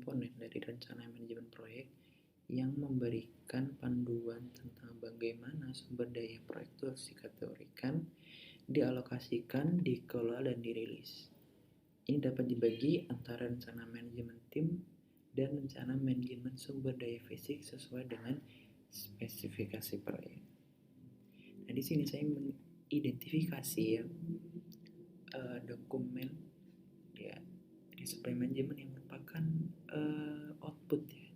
komponen dari rencana manajemen proyek yang memberikan panduan tentang bagaimana sumber daya proyek itu harus dikategorikan, dialokasikan, dikelola, dan dirilis. Ini dapat dibagi antara rencana manajemen tim dan rencana manajemen sumber daya fisik sesuai dengan spesifikasi proyek. Nah, di sini saya mengidentifikasi ya dokumen ya di supply manajemen yang merupakan output ya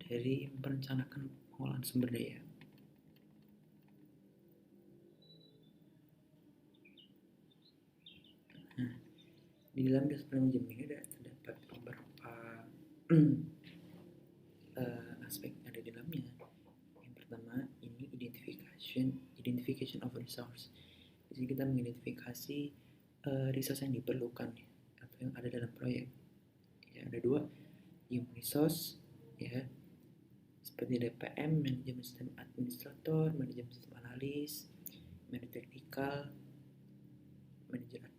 dari merencanakan pengolahan sumber daya. Nah, di dalam supply manajemen ini terdapat beberapa aspek yang ada di dalamnya. Yang pertama ini identification of resource. Di sini kita mengidentifikasi resource yang diperlukan ya, atau yang ada dalam proyek. Ya, ada 2, human resource ya, seperti DPM, manajemen sistem administrator, manajemen sistem analis, manajemen teknikal, manajemen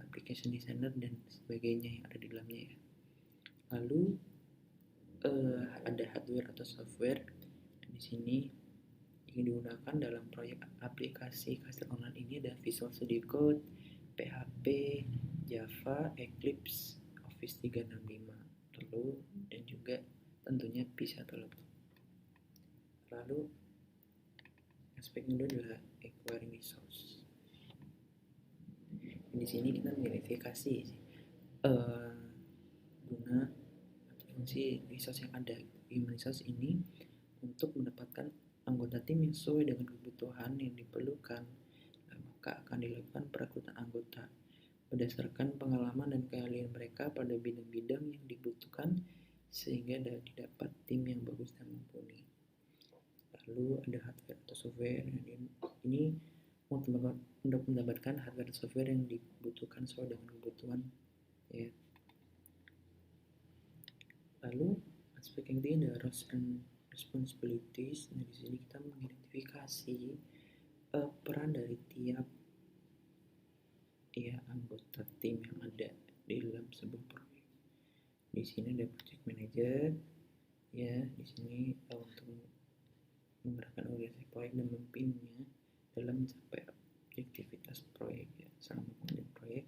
application designer dan sebagainya yang ada di dalamnya ya. Lalu ada hardware atau software. Di sini yang digunakan dalam proyek aplikasi kasir online ini ada Visual Studio Code, PHP, Java, Eclipse, Office 365, lalu dan juga tentunya PC atau laptop. Lalu aspek kedua adalah acquiring resource. Di sini kita mengidentifikasi guna atau fungsi resource yang ada. Human resource ini untuk mendapatkan anggota tim yang sesuai dengan kebutuhan yang diperlukan, maka akan dilakukan perekrutan anggota berdasarkan pengalaman dan keahlian mereka pada bidang-bidang yang dibutuhkan sehingga didapat tim yang bagus dan mumpuni. Lalu ada hardware atau software. Ini untuk mendapatkan hardware dan software yang dibutuhkan sesuai dengan kebutuhan ya. Lalu aspek yang ketiga ada roles and responsibilities. Nah, di sini kita mengidentifikasi peran dari tiap ya anggota tim yang ada di dalam sebuah proyek. Di sini ada project manager ya, di sini untuk menggerakkan organisasi proyek dan memimpinnya dalam mencapai objektivitas proyek ya selama pengerjaan proyek.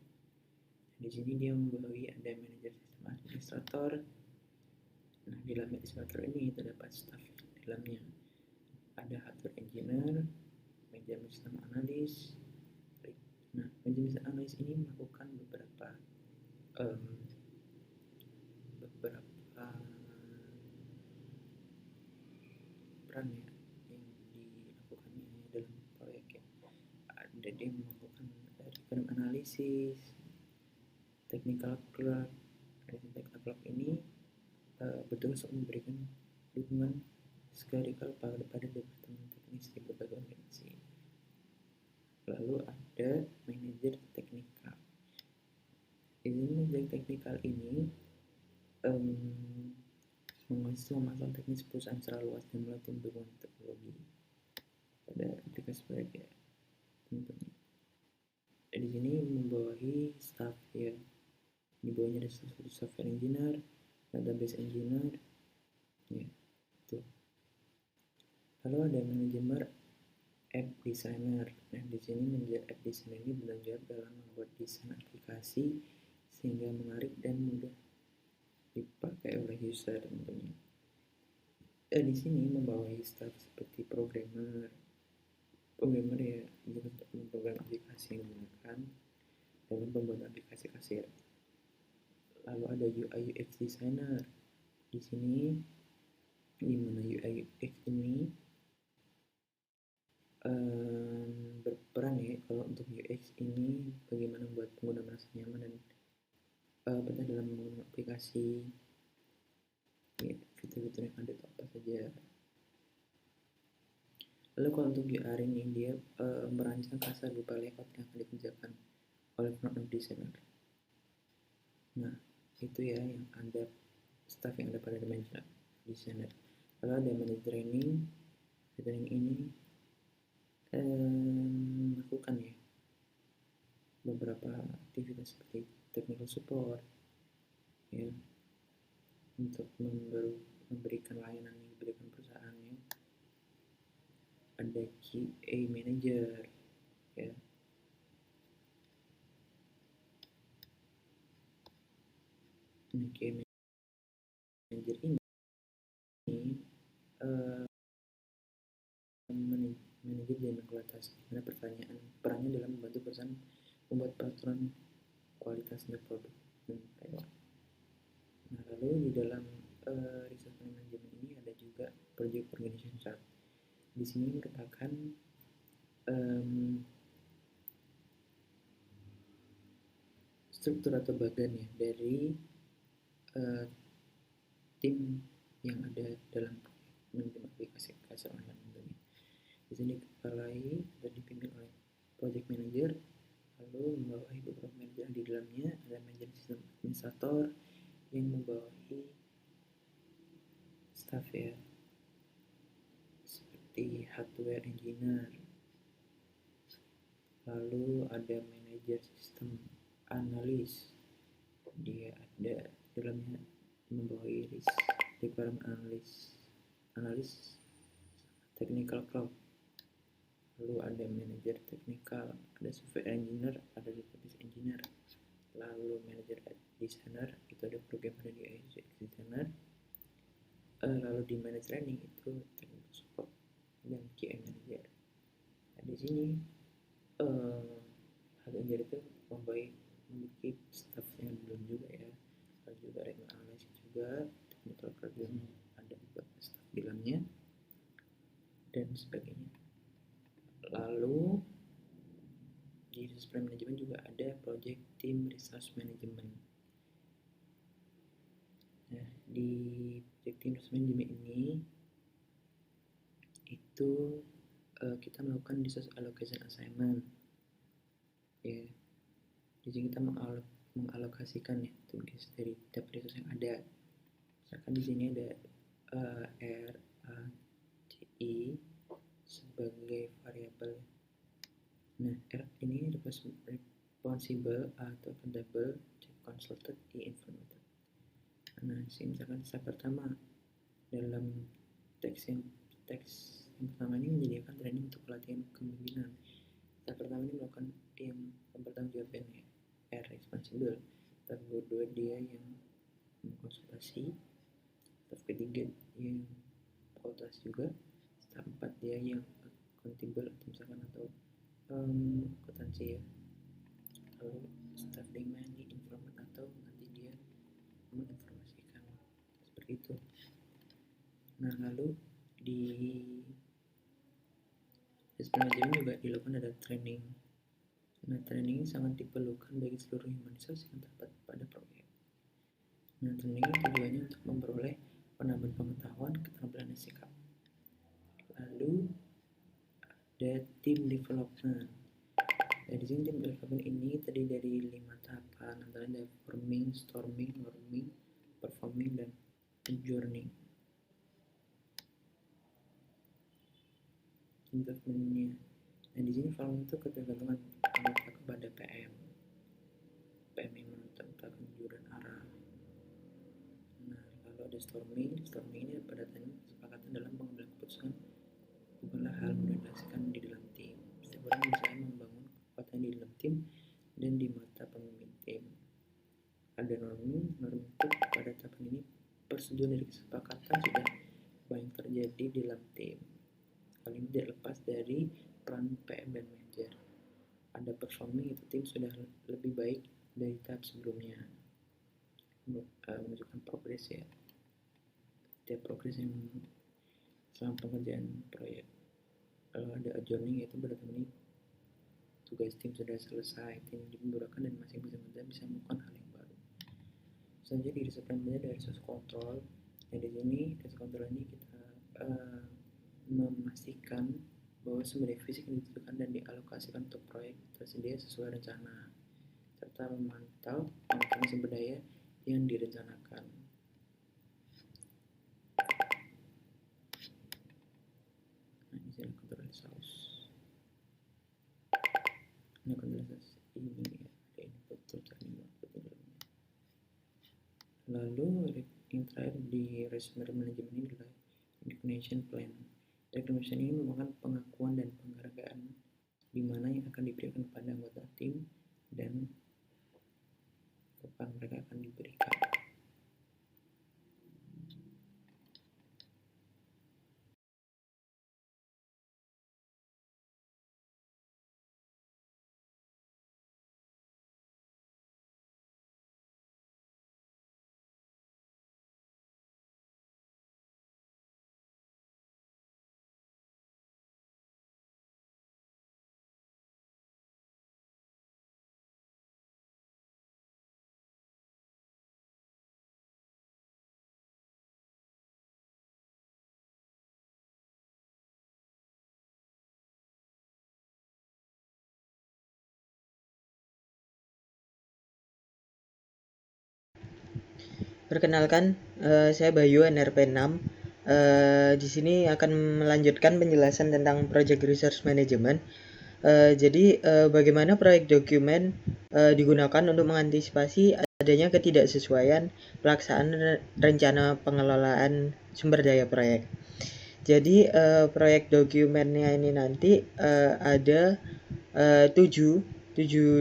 Di sini dia membawahi ada manajer sistem administrator. Nah, di dalam administrator ini terdapat staff di dalamnya. Ada hardware engineer, manajemen sistem analis. Nah, manajemen sistem analis ini melakukan beberapa peran ya yang dilakukannya dalam proyek ya. Ada dia melakukan requirement analisis, technical clerk. Technical clerk ini bertugas untuk memberikan dukungan skadikal pada departemen teknis di berbagai organisasi. Lalu ada manajer teknikal. Ini manajer teknikal ini menguasai semua masalah teknis perusahaan secara luas dan melatih dukungan teknologi pada aplikasi proyek ya tentunya. Di sini membawahi staff ya. Di bawahnya ada software engineer, database engineer ya itu. Lalu ada manajemen app designer. Nah, di sini manajer app designer ini bertanggung jawab dalam membuat desain aplikasi sehingga menarik dan mudah dipakai oleh user tentunya. Di sini membawahi staff seperti programmer ya untuk memprogram aplikasi yang digunakan dalam pembuatan aplikasi kasir. Lalu ada UI UX designer. Di sini di mana UI UX ini berperan ya kalau untuk UX ini bagaimana membuat pengguna merasa nyaman dan betah dalam menggunakan aplikasi ya, fitur-fitur yang ada itu apa saja. Lalu kalau untuk UR ini dia merancang kasar berupa layout yang akan dikerjakan oleh front-end designer. Nah, itu ya yang ada staff yang ada pada manajer designer. Lalu ada manajer training. Training ini melakukan ya beberapa aktivitas seperti technical support ya, untuk memberikan layanan yang diberikan perusahaannya. Ada QA manager ya. Nah, QA manager ini manajer dan kualitas, dimana perannya dalam membantu perusahaan membuat peraturan kualitas dan produk dan karyawan. Nah, lalu di dalam resource management ini ada juga project organization chart. Di sini merupakan struktur atau bagian ya dari tim yang ada dalam manajemen aplikasi online tentunya. Di sini dikepalai dan dipimpin oleh project manager, lalu membawahi beberapa manajer di dalamnya. Ada manajer sistem administrator yang membawahi staff ya, seperti hardware engineer. Lalu ada manajer sistem analis, dia ada dalamnya membawahi requirement analis technical cloud. Lalu ada manajer technical, ada software engineer, ada database engineer. Lalu manajer designer, itu ada programmer di UX designer. Lalu di manage training itu technical support dan QA manager. Nah, di sini hal manager itu memiliki staff yang belum juga ya. Lalu juga requirement analysis juga, technical program, ada beberapa staff di dalamnya dan sebagainya. Lalu di resource management juga ada project team resource management. Nah, di project team resource management ini itu kita melakukan resource allocation assignment ya. Di sini kita mengalokasikan ya tugas dari tiap resource yang ada. Misalkan di sini ada R, A, C, I sebagai variabel. Nah, R ini responsible atau accountable, consulted, informative. Nah, misalkan step pertama dalam teks yang pertama ini menyediakan training untuk pelatihan kepemimpinan. Step pertama ini melakukan yang bertanggung jawab R responsible. Step kedua dia yang mengkonsultasi. Step ketiga yang konsultasi juga. Step 4 dia yang accountable atau misalkan atau akuntansi ya. Lalu step 5 ini informat atau nanti dia menginformasikan seperti itu. Nah, lalu di manajemen juga dilakukan ada training. Nah, training sangat diperlukan bagi seluruh human resource yang terlibat pada proyek. Nah, training tujuannya untuk memperoleh penambahan pengetahuan, keterampilan, dan sikap. Lalu ada team development. Nah, di sini tim development ini terdiri dari 5 tahapan, antara ada forming, storming, norming, performing, dan adjourning. Developmentnya. Nah, di sini forming itu ketergantungan anggota kepada PM yang menentukan tujuan arah. Nah, lalu ada storming ini pada kesepakatan dalam pengambilan keputusan bukanlah hal mendasarkan di dalam tim. Setiap orang bisa membangun kekuatan di dalam tim dan di mata pemimpin tim. Ada norming itu pada tahapan ini persetujuan dari kesepakatan sudah banyak terjadi di dalam tim. Hal ini tidak lepas dari peran PM dan manajer. Ada performing, itu tim sudah lebih baik dari tahap sebelumnya, menunjukkan progres ya, setiap progres yang selama pengerjaan proyek. Lalu ada adjourning, yaitu berarti ini tugas tim sudah selesai, tim dimudahkan dan masing-masing anggota bisa melakukan hal yang baru. Selanjutnya di resource management ada resource control. Nah, di sini resource control ini kita memastikan bahwa sumber daya fisik yang dibutuhkan dan dialokasikan untuk proyek tersedia sesuai rencana, serta memantau penggunaan sumber daya yang direncanakan. Nah, ini adalah control resource. Nah, kontekstualisasi ini ada input filter output di dalamnya. Lalu yang terakhir di resume manajemen ini adalah recognition plan. Recognition ini merupakan pengakuan dan penghargaan di mana yang akan diberikan kepada anggota tim dan kapan mereka akan diberikan. Perkenalkan, saya Bayu NRP 6. Di sini akan melanjutkan penjelasan tentang Project Resource Management. Jadi bagaimana proyek dokumen digunakan untuk mengantisipasi adanya ketidaksesuaian pelaksanaan rencana pengelolaan sumber daya proyek. Jadi proyek dokumennya ini nanti ada 7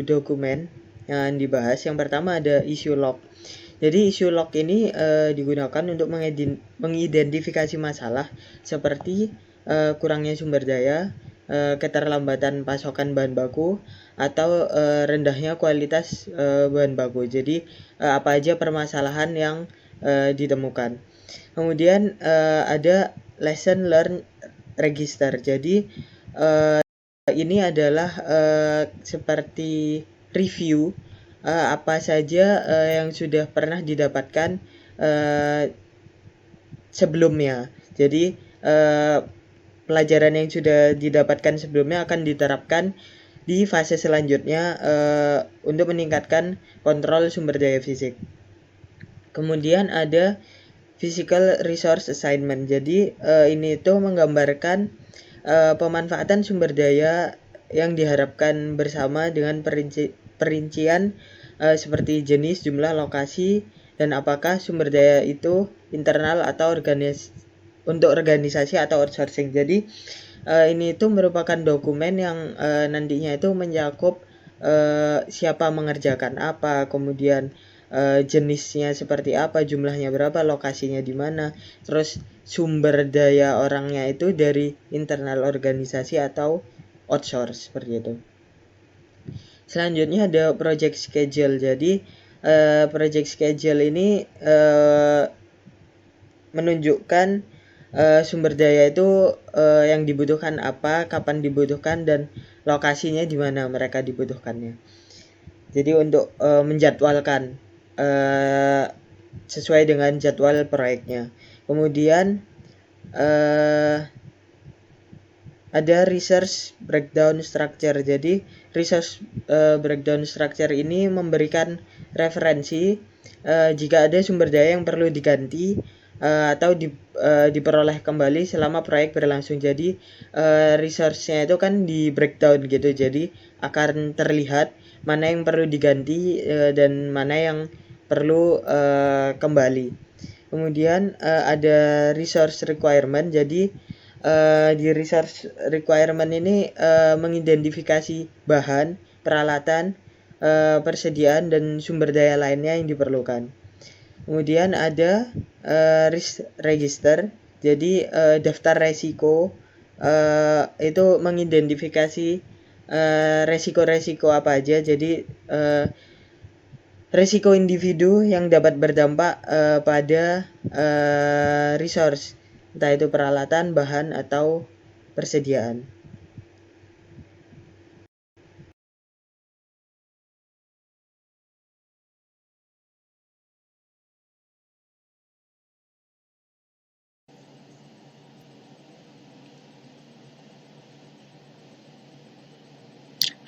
dokumen yang dibahas. Yang pertama ada issue log. Jadi issue log ini digunakan untuk mengidentifikasi masalah seperti kurangnya sumber daya, keterlambatan pasokan bahan baku, atau rendahnya kualitas bahan baku. Jadi apa aja permasalahan yang ditemukan. Kemudian ada lesson learn register. Jadi ini adalah seperti review apa saja yang sudah pernah didapatkan sebelumnya. Jadi pelajaran yang sudah didapatkan sebelumnya akan diterapkan di fase selanjutnya untuk meningkatkan kontrol sumber daya fisik. Kemudian ada physical resource assignment. Jadi ini itu menggambarkan pemanfaatan sumber daya yang diharapkan bersama dengan perincian seperti jenis, jumlah, lokasi, dan apakah sumber daya itu internal atau untuk organisasi atau outsourcing. Jadi ini itu merupakan dokumen yang nantinya itu mencakup siapa mengerjakan apa, kemudian jenisnya seperti apa, jumlahnya berapa, lokasinya di mana, terus sumber daya orangnya itu dari internal organisasi atau outsource seperti itu. Selanjutnya ada project schedule. Jadi project schedule ini menunjukkan sumber daya itu yang dibutuhkan apa, kapan dibutuhkan, dan lokasinya di mana mereka dibutuhkannya. Jadi untuk menjadwalkan sesuai dengan jadwal proyeknya. Kemudian ada resource breakdown structure. Jadi resource breakdown structure ini memberikan referensi jika ada sumber daya yang perlu diganti atau diperoleh kembali selama proyek berlangsung. Jadi resource-nya itu kan di breakdown gitu. Jadi akan terlihat mana yang perlu diganti dan mana yang perlu kembali. Kemudian ada resource requirement. Jadi di resource requirement ini mengidentifikasi bahan, peralatan, persediaan, dan sumber daya lainnya yang diperlukan. Kemudian ada risk register. Jadi daftar resiko itu mengidentifikasi resiko-resiko apa aja. Jadi resiko individu yang dapat berdampak pada resource, entah itu peralatan, bahan, atau persediaan.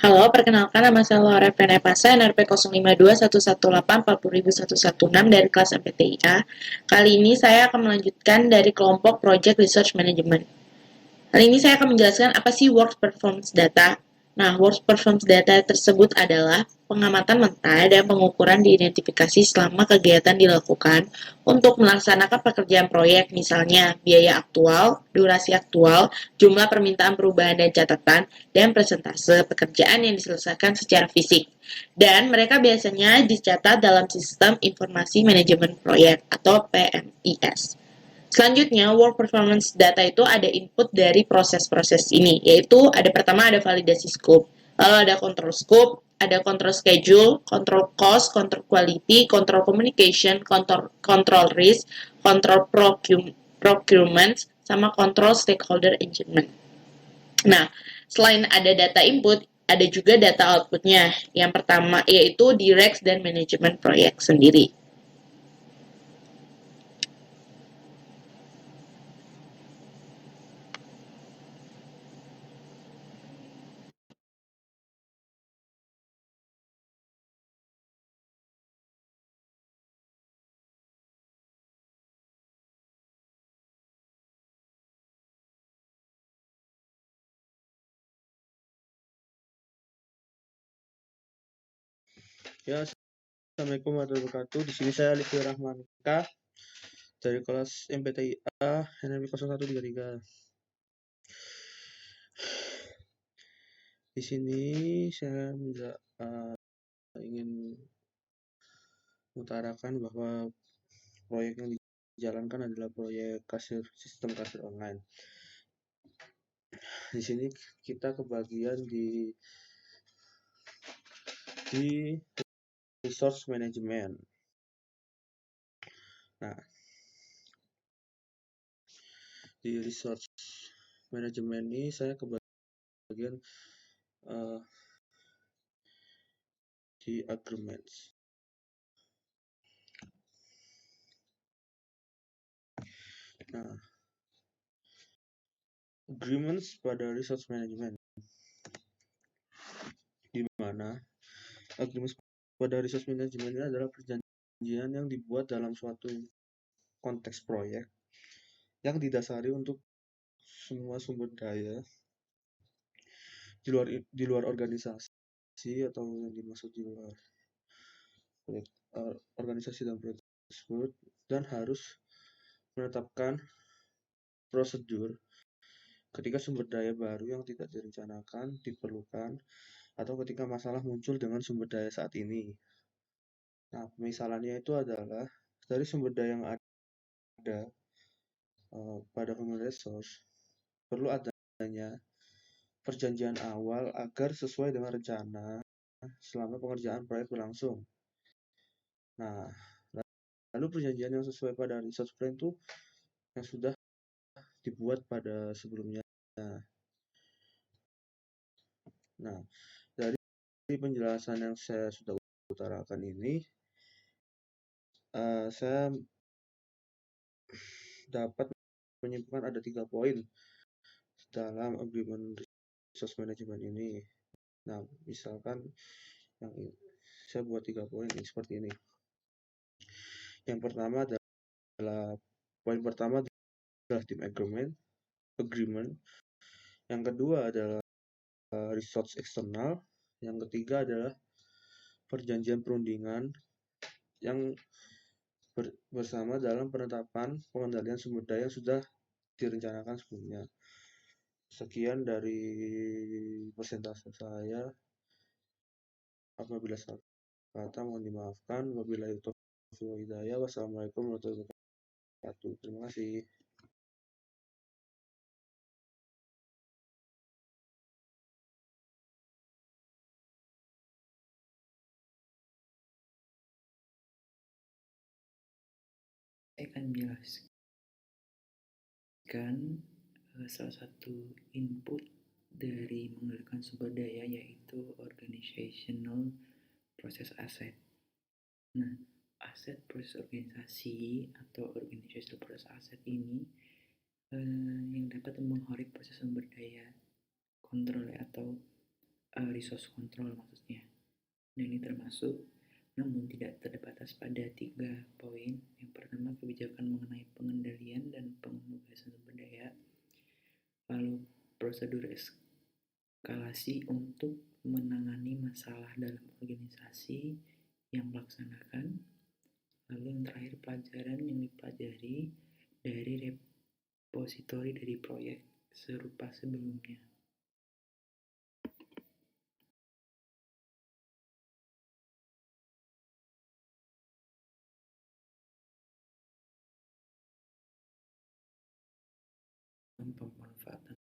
Halo, perkenalkan nama saya Laura Prenepasa, NRP 05211840116 dari kelas MPTIA. Kali ini saya akan melanjutkan dari kelompok Project Research Management. Kali ini saya akan menjelaskan apa sih Work Performance Data. Nah, work performance data tersebut adalah pengamatan mentah dan pengukuran diidentifikasi selama kegiatan dilakukan untuk melaksanakan pekerjaan proyek, misalnya biaya aktual, durasi aktual, jumlah permintaan perubahan dan catatan, dan persentase pekerjaan yang diselesaikan secara fisik. Dan mereka biasanya dicatat dalam sistem informasi manajemen proyek atau PMIS. Selanjutnya, work performance data itu ada input dari proses-proses ini, yaitu pertama ada validasi scope, lalu ada control scope, ada control schedule, control cost, control quality, control communication, control risk, control procurement, sama control stakeholder engagement. Nah, selain ada data input, ada juga data outputnya. Yang pertama yaitu direct dan manajemen proyek sendiri. Ya, Assalamualaikum warahmatullahi wabarakatuh. Di sini saya Lifti Rahmankah dari kelas MPTIA NMI 0133. Di sini saya ingin mengutarakan bahwa proyek yang dijalankan adalah proyek sistem kasir online. Di sini kita kebagian di resource management. Nah, di resource management ini saya kebagian di agreements. Nah, agreements pada resource management, di mana agreements pada resource management ini adalah perjanjian yang dibuat dalam suatu konteks proyek yang didasari untuk semua sumber daya di luar organisasi atau yang dimaksud di luar organisasi dan proyek tersebut, dan harus menetapkan prosedur ketika sumber daya baru yang tidak direncanakan diperlukan atau ketika masalah muncul dengan sumber daya saat ini. Nah, misalnya itu adalah dari sumber daya yang ada pada human resource perlu adanya perjanjian awal agar sesuai dengan rencana selama pengerjaan proyek berlangsung. Nah, lalu perjanjian yang sesuai pada resource plan itu yang sudah dibuat pada sebelumnya. Nah, dari penjelasan yang saya sudah utarakan ini, saya dapat menyimpulkan ada 3 poin dalam agreement resource management ini. Nah, misalkan yang ini, saya buat 3 poin ini seperti ini. Yang pertama adalah poin pertama adalah team agreement. Yang kedua adalah resource eksternal. Yang ketiga adalah perjanjian perundingan yang bersama dalam penetapan pengendalian sumber daya yang sudah direncanakan sebelumnya. Sekian dari presentasi saya. Apabila salah kata mohon dimaafkan. Wabillahi taufiq wal hidayah. Wassalamualaikum warahmatullahi wabarakatuh. Terima kasih. Saya akan menjelaskan salah satu input dari mengendalikan sumber daya, yaitu organizational process asset. Nah, aset proses organisasi atau organizational process asset ini yang dapat menghorek proses sumber daya kontrol atau resource control maksudnya. Nah, ini termasuk namun tidak terbatas pada 3 poin. Yang pertama, kebijakan mengenai pengendalian dan penugasan sumber daya. Lalu prosedur eskalasi untuk menangani masalah dalam organisasi yang melaksanakan. Lalu yang terakhir, pelajaran yang dipelajari dari repositori dari proyek serupa sebelumnya. Pemanfaatan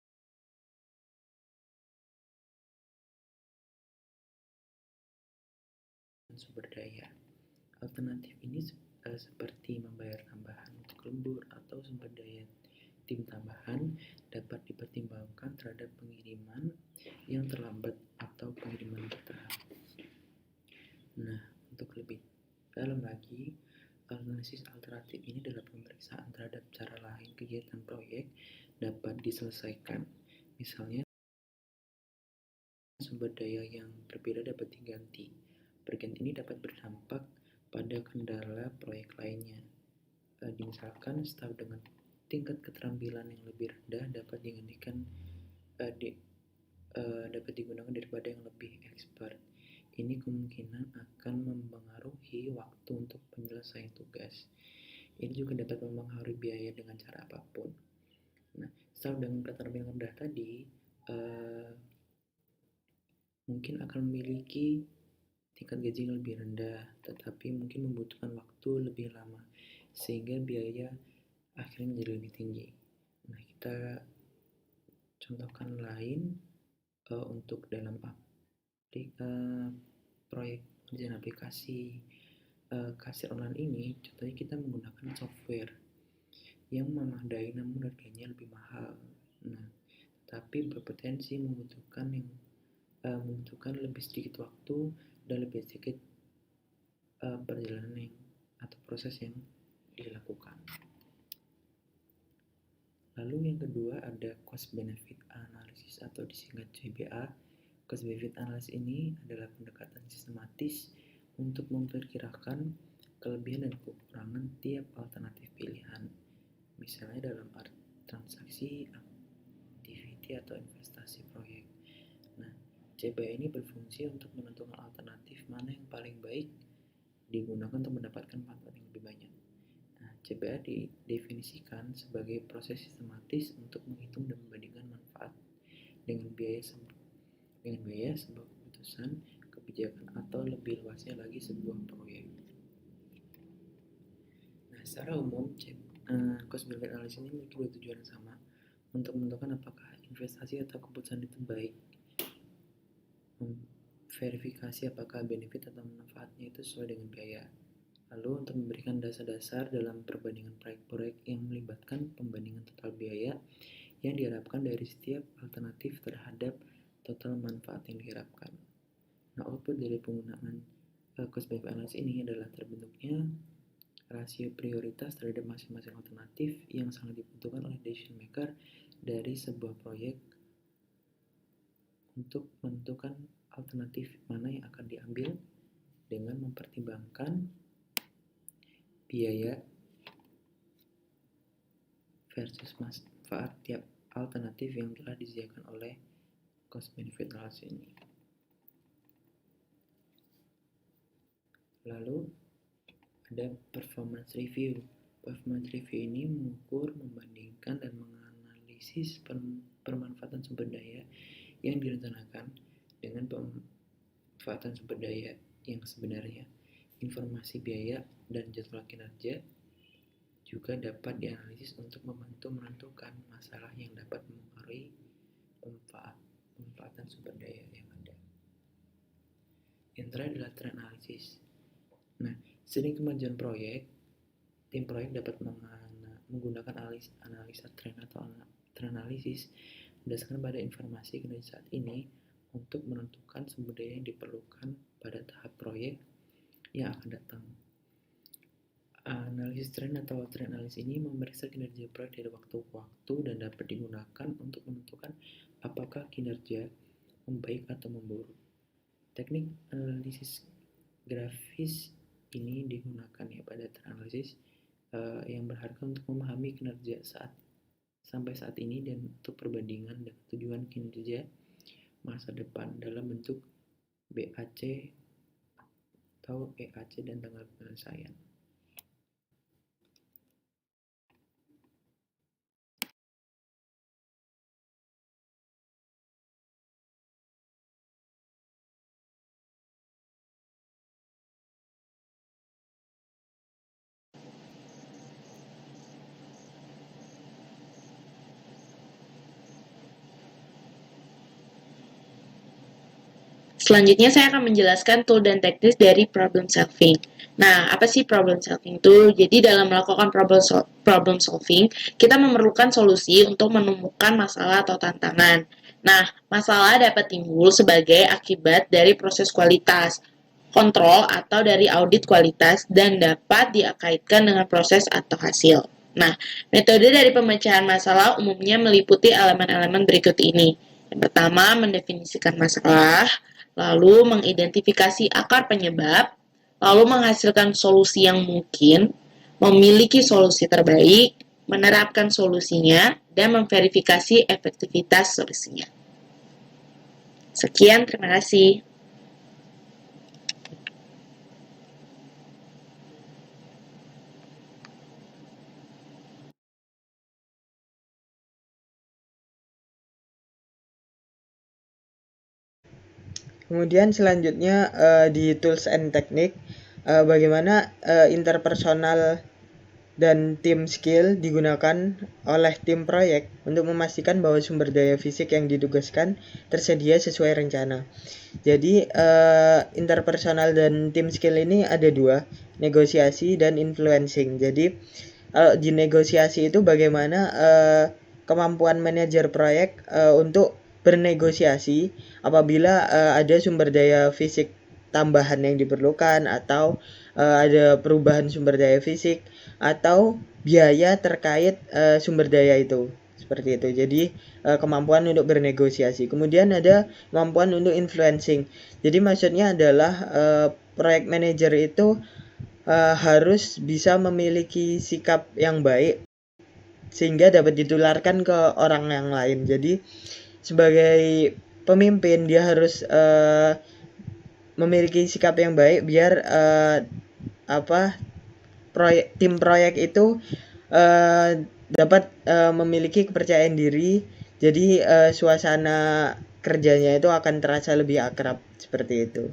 sumber daya. Alternatif ini seperti membayar tambahan untuk lembur atau sumber daya tim tambahan dapat dipertimbangkan terhadap pengiriman yang terlambat atau pengiriman bertahap. Nah, untuk lebih dalam lagi, analisis alternatif ini adalah pemeriksaan terhadap cara lain kegiatan proyek dapat diselesaikan. Misalnya, sumber daya yang berbeda dapat diganti. Pergantian ini dapat berdampak pada kendala proyek lainnya. Misalkan staf dengan tingkat keterampilan yang lebih rendah dapat dapat digunakan daripada yang lebih expert. Ini kemungkinan akan mempengaruhi waktu untuk penyelesaian tugas. Ini juga dapat mempengaruhi biaya dengan cara apapun. Nah, staf dengan keterampilan rendah tadi mungkin akan memiliki tingkat gaji yang lebih rendah, tetapi mungkin membutuhkan waktu lebih lama, sehingga biaya akhirnya menjadi lebih tinggi. Nah, kita contohkan lain untuk dalam proyek kerjaan aplikasi kasir online ini, contohnya kita menggunakan software yang memadai namun harganya lebih mahal. Nah, tapi berpotensi membutuhkan lebih sedikit waktu dan lebih sedikit perjalanan atau proses yang dilakukan. Lalu yang kedua ada cost benefit analysis atau disingkat CBA. Cost benefit analysis ini adalah pendekatan sistematis untuk memperkirakan kelebihan dan kekurangan tiap alternatif pilihan. Misalnya dalam transaksi, activity atau investasi proyek. Nah, CBA ini berfungsi untuk menentukan alternatif mana yang paling baik digunakan untuk mendapatkan manfaat yang lebih banyak. Nah, CBA didefinisikan sebagai proses sistematis untuk menghitung dan membandingkan manfaat dengan biaya sebuah keputusan, kebijakan, atau lebih luasnya lagi sebuah proyek. Nah, secara umum, cost benefit analysis ini memiliki dua tujuan yang sama, untuk menentukan apakah investasi atau keputusan itu baik, verifikasi apakah benefit atau manfaatnya itu sesuai dengan biaya. Lalu untuk memberikan dasar-dasar dalam perbandingan proyek-proyek yang melibatkan pembandingan total biaya yang diharapkan dari setiap alternatif terhadap total manfaat yang diharapkan. Nah, output dari penggunaan cost benefit analysis ini adalah terbentuknya rasio prioritas terhadap masing-masing alternatif yang sangat dibutuhkan oleh decision maker dari sebuah proyek untuk menentukan alternatif mana yang akan diambil dengan mempertimbangkan biaya versus manfaat tiap alternatif yang telah disediakan oleh cost benefit analysis ini. Lalu ada performance review. Performance review ini mengukur, membandingkan, dan menganalisis pemanfaatan sumber daya yang direncanakan dengan pemanfaatan sumber daya yang sebenarnya. Informasi biaya dan jadwal kinerja juga dapat dianalisis untuk membantu menentukan masalah yang dapat mempengaruhi pemanfaatan sumber daya yang ada. Yang terakhir adalah trend analysis. Nah, seiring kemajuan proyek, tim proyek dapat menggunakan analisa tren atau trend analysis berdasarkan pada informasi kinerja saat ini untuk menentukan sumber daya yang diperlukan pada tahap proyek yang akan datang. Analisis tren atau trend analysis ini memeriksa kinerja proyek dari waktu ke waktu dan dapat digunakan untuk menentukan apakah kinerja membaik atau memburuk. Teknik analisis grafis ini digunakan pada trend analysis yang berharga untuk memahami kinerja sampai saat ini dan untuk perbandingan dengan tujuan kinerja masa depan dalam bentuk BAC atau EAC dan tanggal penyelesaian. Selanjutnya saya akan menjelaskan tool dan teknis dari problem solving. Nah, apa sih problem solving itu? Jadi dalam melakukan problem solving, kita memerlukan solusi untuk menemukan masalah atau tantangan. Nah, masalah dapat timbul sebagai akibat dari proses kualitas, kontrol atau dari audit kualitas dan dapat dikaitkan dengan proses atau hasil. Nah, metode dari pemecahan masalah umumnya meliputi elemen-elemen berikut ini. Yang pertama, mendefinisikan masalah, lalu mengidentifikasi akar penyebab, lalu menghasilkan solusi yang mungkin, memiliki solusi terbaik, menerapkan solusinya, dan memverifikasi efektivitas solusinya. Sekian, terima kasih. Kemudian selanjutnya di tools and technique, bagaimana interpersonal dan tim skill digunakan oleh tim proyek untuk memastikan bahwa sumber daya fisik yang ditugaskan tersedia sesuai rencana. Jadi interpersonal dan tim skill ini ada dua, negosiasi dan influencing. Jadi kalau di negosiasi itu bagaimana kemampuan manajer proyek untuk bernegosiasi apabila ada sumber daya fisik tambahan yang diperlukan atau ada perubahan sumber daya fisik atau biaya terkait sumber daya itu, seperti itu. Jadi kemampuan untuk bernegosiasi. Kemudian ada kemampuan untuk influencing. Jadi maksudnya adalah proyek manager itu harus bisa memiliki sikap yang baik sehingga dapat ditularkan ke orang yang lain. Jadi sebagai pemimpin dia harus memiliki sikap yang baik biar tim proyek itu dapat memiliki kepercayaan diri. Jadi suasana kerjanya itu akan terasa lebih akrab, seperti itu.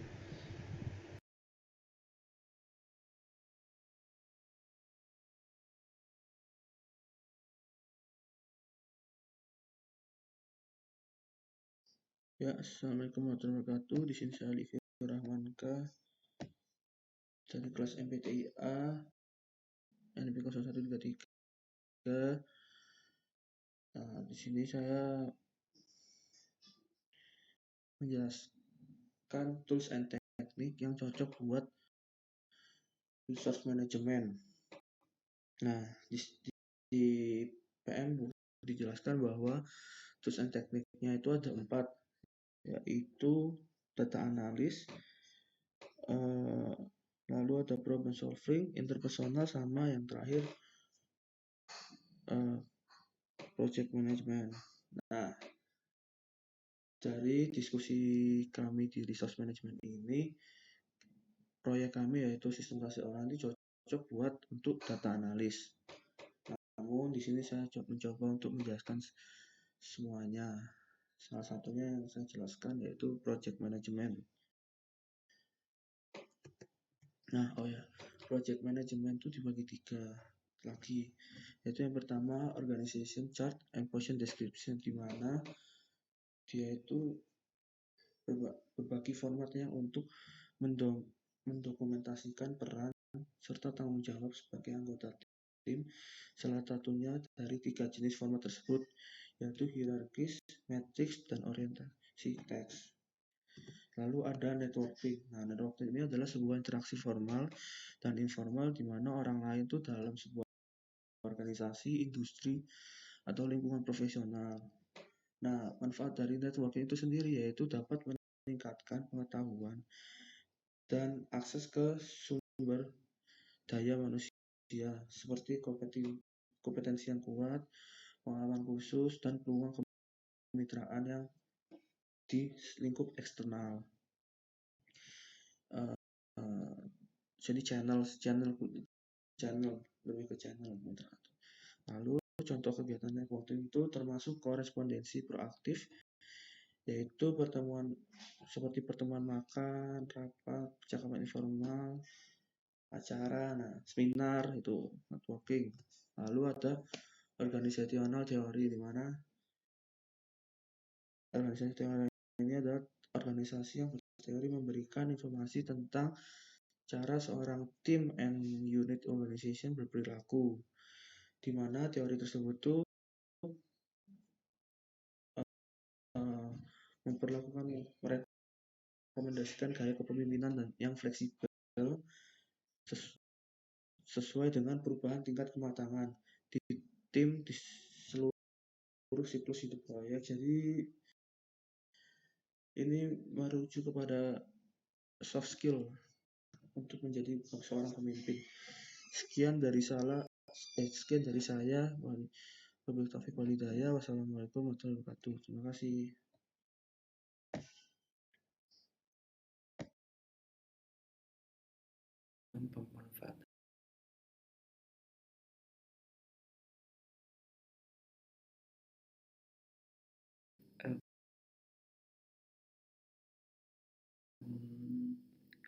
Ya, assalamualaikum warahmatullahi wabarakatuh. Di sini saya Alif Rahmanka dari kelas MPTIA NP 0133. Nah, di sini saya menjelaskan tools and teknik yang cocok buat resource management. Nah, di PM dijelaskan bahwa tools and tekniknya itu ada 4, yaitu data analis, lalu ada problem solving, interpersonal, sama yang terakhir project management. Nah, dari diskusi kami di resource management ini, proyek kami yaitu sistem kasih orang ini cocok buat untuk data analis. Namun di sini saya mencoba untuk menjelaskan semuanya. Salah satunya yang saya jelaskan yaitu project management. Nah, project management itu dibagi 3 lagi, yaitu yang pertama organization chart and position description, di mana dia itu berbagi formatnya untuk mendokumentasikan peran serta tanggung jawab sebagai anggota tim. Salah satunya dari 3 jenis format tersebut, yaitu hierarkis, matrix, dan orientasi teks. Lalu ada networking. Nah, networking ini adalah sebuah interaksi formal dan informal di mana orang lain itu dalam sebuah organisasi, industri, atau lingkungan profesional. Nah, manfaat dari networking itu sendiri yaitu dapat meningkatkan pengetahuan dan akses ke sumber daya manusia seperti kompetensi yang kuat, pengalaman khusus, dan peluang kemitraan yang di lingkup eksternal. Jadi channel lebih ke channel moderator. Lalu contoh kegiatan networking itu termasuk korespondensi proaktif, yaitu seperti pertemuan makan, rapat, percakapan informal, acara, seminar itu networking. Lalu ada organisational teori, di mana organisasi teori ini adalah organisasi yang berteori memberikan informasi tentang cara seorang tim and unit organization berperilaku, di mana teori tersebut tuh merekomendasikan gaya kepemimpinan yang fleksibel sesuai dengan perubahan tingkat kematangan di tim di seluruh siklus hidup proyek. Jadi ini merujuk kepada soft skill untuk menjadi seorang pemimpin. Sekian dari saya. Wabillahi taufiq wal hidayah. Wassalamualaikum warahmatullahi wabarakatuh. Terima kasih. Pemanfaatan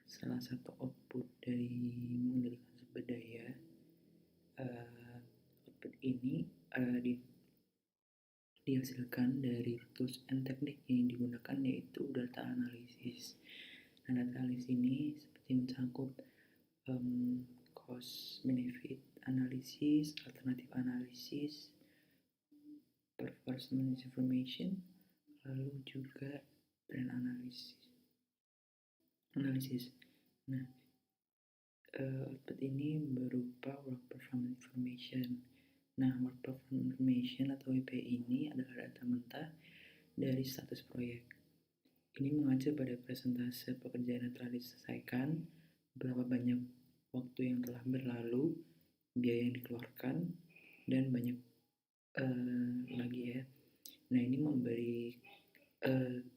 salah satu output dari mengendalikan sumber daya. Output ini dihasilkan dari tools and teknik yang digunakan, yaitu data analysis. Nah, data analysis ini seperti mencakup cost benefit analysis, alternative analysis, performance information, lalu juga trend analysis. Nah, output ini berupa work performance information. Nah, work performance information atau WP ini adalah data mentah dari status proyek. Ini mengacu pada persentase pekerjaan yang telah diselesaikan, berapa banyak waktu yang telah berlalu, biaya yang dikeluarkan, dan banyak lagi ya. Nah, ini memberi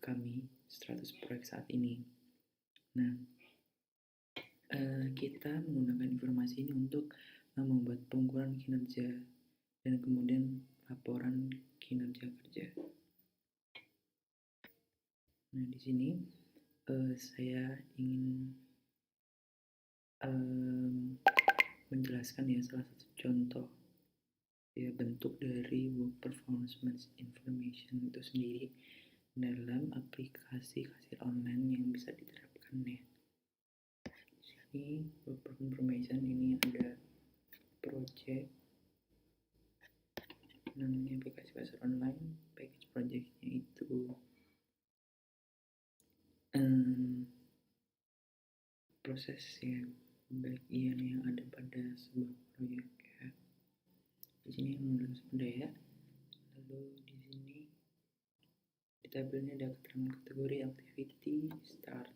kami status proyek saat ini. Nah, kita menggunakan informasi ini untuk membuat pengukuran kinerja dan kemudian laporan kinerja kerja. Nah, di sini saya ingin menjelaskan ya salah satu contoh ya bentuk dari work performance information itu sendiri dalam aplikasi kasir online yang bisa diterapkan ya. Di sini work performance information ini ada project namanya aplikasi kasir online, package projectnya itu proses ya bagian yang ada pada sebuah proyek ya. Di sini mengenai sumber daya. Lalu di sini di tabelnya ada keterangan kategori, activity, start,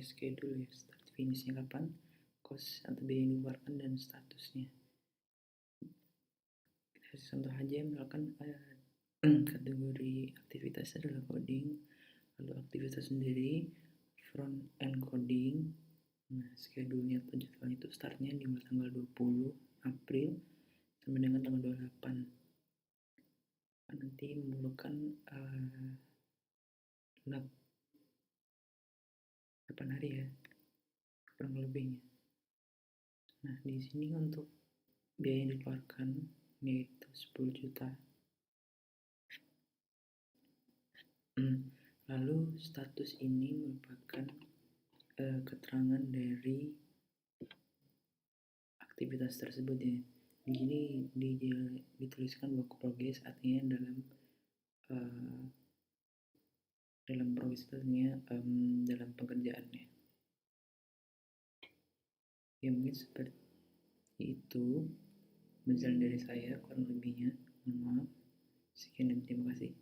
schedule ya, start finishnya kapan, cost atau biaya yang dikeluarkan, dan statusnya. Kita kasih contoh aja, misalkan kategori aktivitas adalah coding, lalu aktivitas sendiri front end coding. Nah, schedule-nya atau jadwalnya itu startnya di tanggal 20 April sampai dengan tanggal 28. Nanti memerlukan 8 hari ya, kurang lebihnya. Nah, di sini untuk biaya yang dikeluarkan yaitu 10 juta. Lalu status ini merupakan keterangan dari aktivitas tersebut ya. Di sini dituliskan work progress, artinya dalam progresnya dalam pekerjaannya. Ya mungkin seperti itu. Menjelaskan dari saya kurang lebihnya. Mohon maaf. Sekian dan terima kasih.